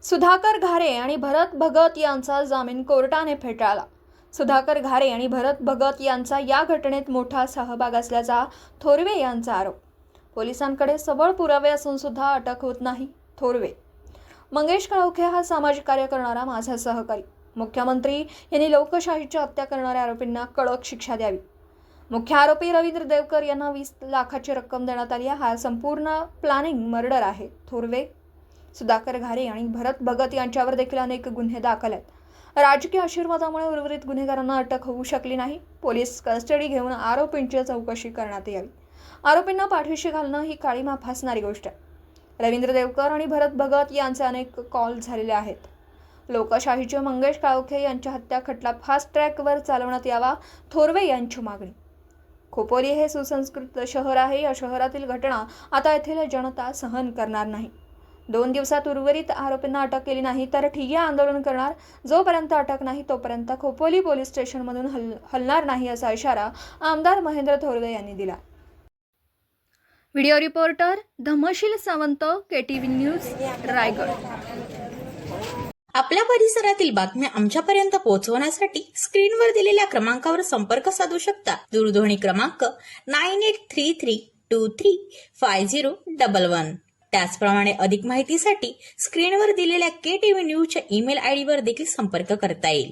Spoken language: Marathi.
सुधाकर घारे आणि भरत भगत यांचा जामीन कोर्टाने फेटाळला। सुधाकर घारे आणि भरत भगत यांचा या घटनेत मोठा सहभाग असल्याचा थोरवे यांचा आरोप। पोलिसांकडे सबळ पुरावे असून सुद्धा अटक होत नाही। थोरवे मंगेश काळोखे हा सामाजिक कार्य करणारा माझा सहकारी। मुख्यमंत्री यांनी लोकशाहीची हत्या करणाऱ्या आरोपींना कडक शिक्षा द्यावी। मुख्य आरोपी रवींद्र देवकर यांना 20 लाखाची रक्कम देण्यात आली। हा संपूर्ण प्लॅनिंग मर्डर आहे। थोरवे सुधाकर घारे आणि भरत भगत यांच्यावर देखील अनेक गुन्हे दाखल आहेत। राजकीय आशीर्वादामुळे उर्वरित गुन्हेगारांना अटक होऊ शकली नाही। पोलीस कस्टडी घेऊन आरोपींची चौकशी करण्यात यावी। आरोपींना पाठीशी घालणं ही काळीमा फासणारी गोष्ट आहे। रवींद्र देवकर आणि भरत भगत यांचे अनेक कॉल झालेले आहेत। लोकशाहीचे मंगेश काळोखे यांच्या हत्या खटला फास्ट ट्रॅकवर चालवण्यात यावा, थोरवे यांची मागणी। खोपोली हे सुसंस्कृत शहर आहे। या शहरातील घटना आता येथील जनता सहन करणार नाही। 2 दिवसात उर्वरित आरोपींना अटक केली नाही तर ठिय्या आंदोलन करणार। जोपर्यंत अटक नाही तोपर्यंत खोपोली पोलीस स्टेशनमधून हलणार नाही असा इशारा आमदार महेंद्र थोरवे यांनी दिला। Video reporter Dhamsheel Sawant, KTV news, Raigad. आपल्या परिसरातील बातम्या आमच्यापर्यंत पोहोचवण्यासाठी स्क्रीनवर दिलेल्या क्रमांकावर संपर्क साधू शकता। दूरध्वनी क्रमांक 9833235011। त्याचप्रमाणे अधिक माहितीसाठी स्क्रीनवर दिलेल्या KTV न्यूजच्या ईमेल आयडीवर देखील संपर्क करता येईल।